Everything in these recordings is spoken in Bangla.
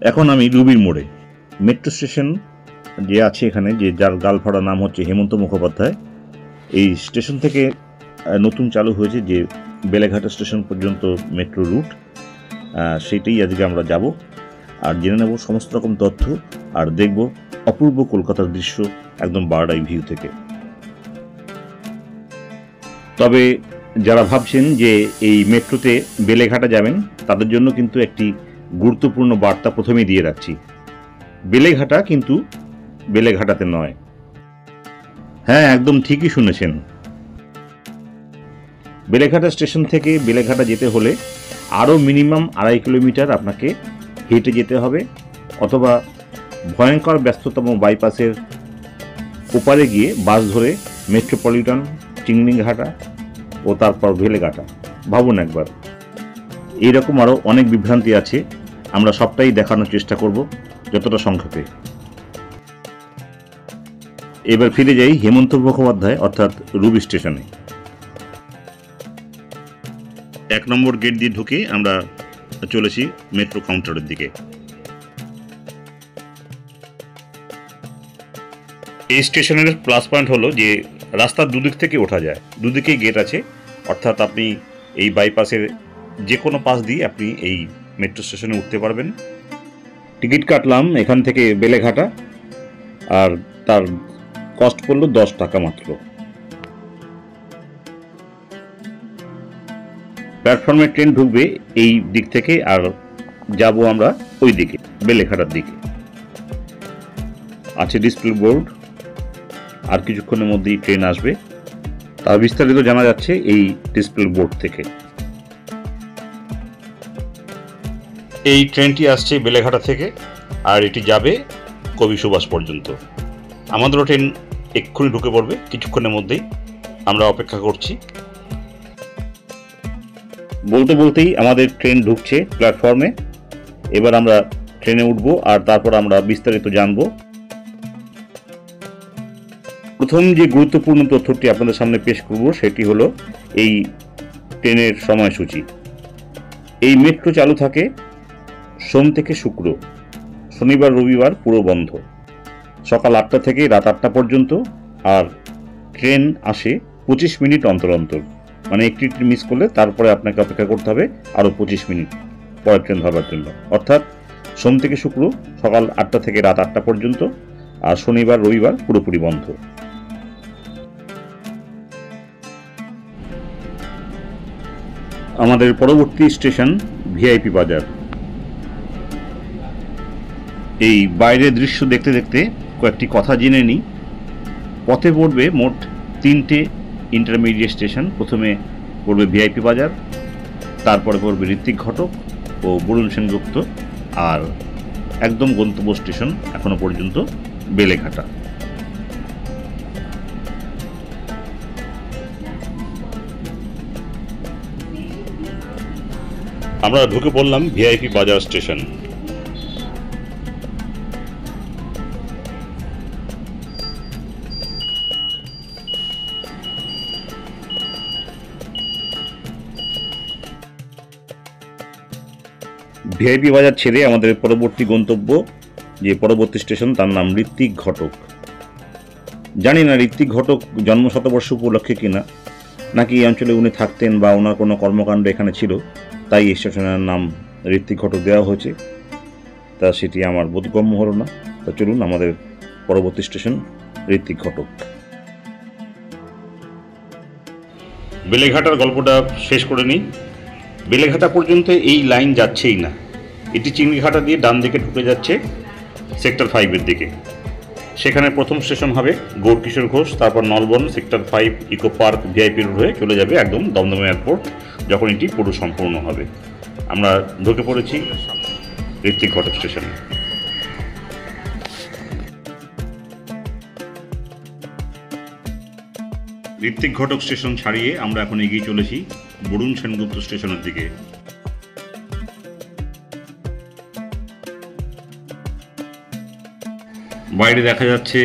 এখন আমি রুবির মোড়ে। মেট্রো স্টেশন যে আছে এখানে, যে যার গালফাড়া নাম হচ্ছে হেমন্ত মুখোপাধ্যায়, এই স্টেশন থেকে নতুন চালু হয়েছে যে বেলেঘাটা স্টেশন পর্যন্ত মেট্রো রুট, সেটাই আজকে আমরা যাব আর জেনে নেব সমস্ত রকম তথ্য আর দেখব অপূর্ব কলকাতার দৃশ্য একদম বার্ড আই ভিউ থেকে। তবে যারা ভাবছেন যে এই মেট্রোতে বেলেঘাটা যাবেন, তাদের জন্য কিন্তু একটি গুরুত্বপূর্ণ বার্তা প্রথমেই দিয়ে রাখছি। বেলেঘাটা কিন্তু বেলেঘাটাতে নয়। হ্যাঁ, একদম ঠিকই শুনেছেন। বেলেঘাটা স্টেশন থেকে বেলেঘাটা যেতে হলে আরও মিনিমাম 2.5 কিলোমিটার আপনাকে হেঁটে যেতে হবে, অথবা ভয়ঙ্কর ব্যস্ততম বাইপাসের ওপারে গিয়ে বাস ধরে মেট্রোপলিটন, চিংড়িঘাটা ও তারপর বেলেঘাটা। ভাবুন একবার, এইরকম আরও অনেক বিভ্রান্তি আছে, আমরা সবটাই দেখানোর চেষ্টা করব যতটা সংক্ষেপে। এবার ফিরে যাই হেমন্ত মুখোপাধ্যায় অর্থাৎ রুবি স্টেশনে। 1 নম্বর গেট দিয়ে ঢুকে আমরা চলেছি মেট্রো কাউন্টারের দিকে। এই স্টেশনের প্লাস পয়েন্ট হলো যে রাস্তার দুদিক থেকে ওঠা যায়, দুদিকেই গেট আছে, অর্থাৎ আপনি এই বাইপাসের যে কোনো পাশ দিয়ে আপনি এই মেট্রো স্টেশনে উঠতে পারবেন। টিকিট কাটলাম এখান থেকে বেলেঘাটা, আর তার কস্ট পড়লো 10 টাকা মাত্র। প্ল্যাটফর্মে ট্রেন ঢুকবে এই দিক থেকে, আর যাব আমরা ওই দিকে বেলেঘাটার দিকে। আছে ডিসপ্লে বোর্ড, আর কিছুক্ষণের মধ্যেই ট্রেন আসবে, তার বিস্তারিত জানা যাচ্ছে এই ডিসপ্লে বোর্ড থেকে। এই ট্রেনটি আসছে বেলেঘাটা থেকে, আর এটি যাবে কবি সুভাষ পর্যন্ত। আমাদেরও ট্রেন এক্ষুনি ঢুকে পড়বে কিছুক্ষণের মধ্যেই, আমরা অপেক্ষা করছি। বলতে বলতেই আমাদের ট্রেন ঢুকছে প্ল্যাটফর্মে। এবার আমরা ট্রেনে উঠবো আর তারপর আমরা বিস্তারিত জানব। প্রথম যে গুরুত্বপূর্ণ তথ্যটি আপনাদের সামনে পেশ করব সেটি হলো এই ট্রেনের সময়সূচি। এই মেট্রো চালু থাকে সোম থেকে শুক্র, শনিবার রবিবার পুরো বন্ধ, সকাল 8টা থেকে রাত 8টা পর্যন্ত। আর ট্রেন আসে 25 মিনিট অন্তর অন্তর, মানে একটি ট্রেন মিস করলে তারপরে আপনাকে অপেক্ষা করতে হবে আরও 25 মিনিট পরের ট্রেন ধরবার জন্য। অর্থাৎ সোম থেকে শুক্র সকাল 8টা থেকে রাত 8টা পর্যন্ত, আর শনিবার রবিবার পুরোপুরি বন্ধ। আমাদের পরবর্তী স্টেশন ভিআইপি বাজার। এই বাইরের দৃশ্য দেখতে দেখতে কয়েকটি কথা জেনে নিই। পথে পড়বে মোট 3টে ইন্টারমিডিয়েট স্টেশন। প্রথমে পড়বে ভিআইপি বাজার, তারপরে পড়বে ঋত্বিক ঘটক ও বরুণ সেনগুপ্ত, আর একদম গন্তব্য স্টেশন এখনো পর্যন্ত বেলেঘাটা। আমরা ঢুকে পড়লাম ভিআইপি বাজার স্টেশন। ভিআইপি বাজার ছেড়ে আমাদের পরবর্তী গন্তব্য, যে পরবর্তী স্টেশন, তার নাম ঋত্বিক ঘটক। জানি না ঋত্বিক ঘটক জন্মশতবর্ষ উপলক্ষে কিনা, নাকি এই অঞ্চলে উনি থাকতেন বা ওনার কোনো কর্মকাণ্ড এখানে ছিল, তাই এই স্টেশনের নাম ঋত্বিক ঘটক দেওয়া হয়েছে। তা সেটি আমার বোধগম্য হলো না। তা চলুন আমাদের পরবর্তী স্টেশন ঋত্বিক ঘটক। বেলেঘাটার গল্পটা শেষ করে নিই। বেলেঘাটা পর্যন্ত এই লাইন যাচ্ছেই না, এটি চিংড়িঘাটা দিয়ে ডান দিকে ঢুকে যাচ্ছে সেক্টর 5-এর দিকে। সেখানে প্রথম স্টেশন হবে গৌরকিশোর ঘোষ, তারপর Nalban, sector 5, eco park, VIP road হয়ে চলে যাবে একদম দমদম এয়ারপোর্ট যখন এটি পুরো সম্পূর্ণ হবে। আমরা ঢুকে পড়েছি ঋত্বিক ঘটক স্টেশনে। ঋত্বিক ঘটক স্টেশন ছাড়িয়ে আমরা এখন এগিয়ে চলেছি বরুণ সেনগুপ্ত স্টেশনের দিকে। বাইরে দেখা যাচ্ছে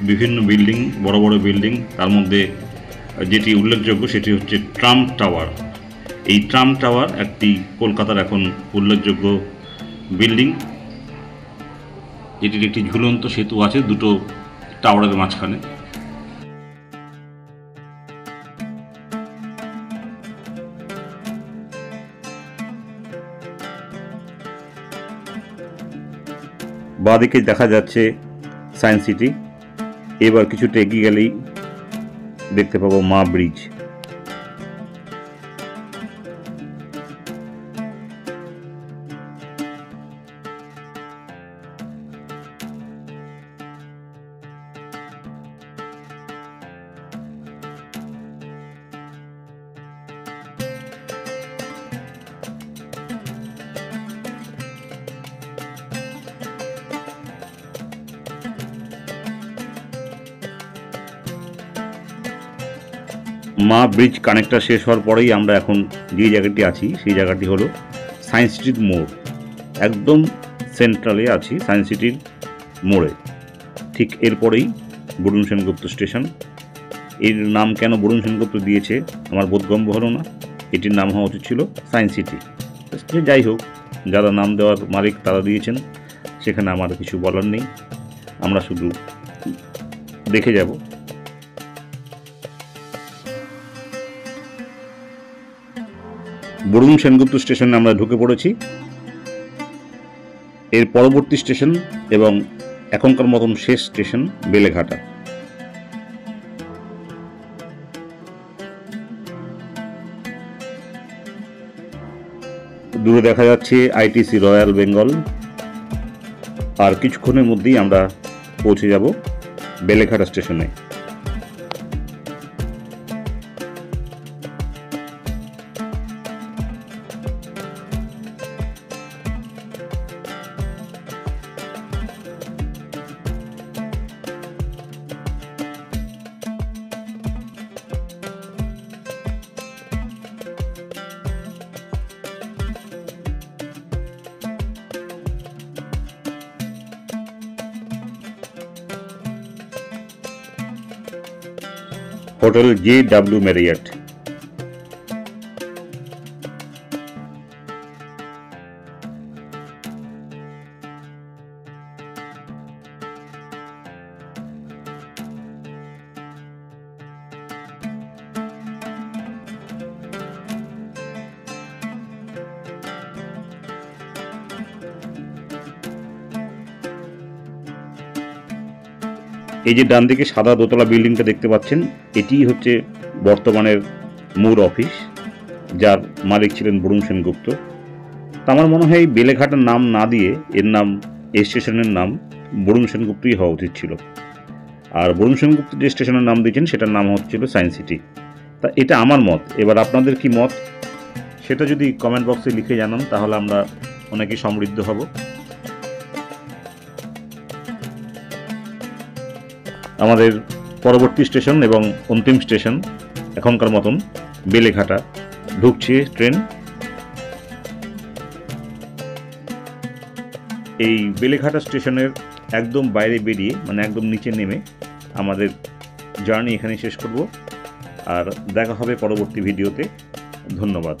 বিভিন্ন বিল্ডিং, বড় বড় বিল্ডিং। তার মধ্যে যেটি উল্লেখযোগ্য সেটি হচ্ছে ট্রাম্প টাওয়ার। এই ট্রাম্প টাওয়ার একটি কলকাতার এখন উল্লেখযোগ্য বিল্ডিং, এটির একটি ঝুলন্ত সেতু আছে দুটো টাওয়ারের মাঝখানে। বাঁদিকে দেখা যাচ্ছে সায়েন্স সিটি। এবার কিছুটা এগিয়ে গেলেই দেখতে পাবো মা ব্রিজ। মা ব্রিজ কানেক্টটা শেষ হওয়ার পরেই আমরা এখন যে জায়গাটি আছি সেই জায়গাটি হলো সায়েন্স সিটির মোড়। একদম সেন্ট্রালে আছি সায়েন্স সিটির মোড়ে। ঠিক এরপরেই বরুণ সেনগুপ্ত স্টেশন। এর নাম কেন বরুণ সেনগুপ্ত দিয়েছে আমার বোধগম্য হলো না। এটির নাম হওয়া উচিত ছিল সায়েন্স সিটি। যাই হোক, যারা নাম দেওয়ার মালিক তারা দিয়েছেন, সেখানে আমার কিছু বলার নেই। আমরা শুধু দেখে যাব। বরুণ সেনগুপ্ত স্টেশনে আমরা ঢুকে পড়েছি। এর পরবর্তী স্টেশন এবং এখনকার মতন শেষ স্টেশন বেলেঘাটা। দূরে দেখা যাচ্ছে আইটিসি রয়্যাল বেঙ্গল। আর কিছুক্ষণের মধ্যেই আমরা পৌঁছে যাব বেলেঘাটা স্টেশনে। Hotel JW Marriott. এই যে ডান দিকে সাদা দোতলা বিল্ডিংটা দেখতে পাচ্ছেন, এটি হচ্ছে বর্তমানের মূল অফিস, যার মালিক ছিলেন বরুণ সেনগুপ্ত। তা আমার মনে হয় বেলেঘাটার নাম না দিয়ে এর নাম, এই স্টেশনের নাম বরুণ সেনগুপ্তই হওয়া উচিত ছিল। আর বরুণ সেনগুপ্ত যে স্টেশনের নাম দিয়েছেন সেটার নাম হচ্ছিল সায়েন্স সিটি। তা এটা আমার মত। এবার আপনাদের কি মত সেটা যদি কমেন্ট বক্সে লিখে জানান, তাহলে আমরা অনেকেই সমৃদ্ধ হব। আমাদের পরবর্তী স্টেশন এবং অন্তিম স্টেশন এখনকার মতন বেলেঘাটা। ঢুকছে ট্রেন। এই বেলেঘাটা স্টেশনের একদম বাইরে বেরিয়ে, মানে একদম নিচে নেমে আমাদের জার্নি এখানে শেষ করব। আর দেখা হবে পরবর্তী ভিডিওতে। ধন্যবাদ।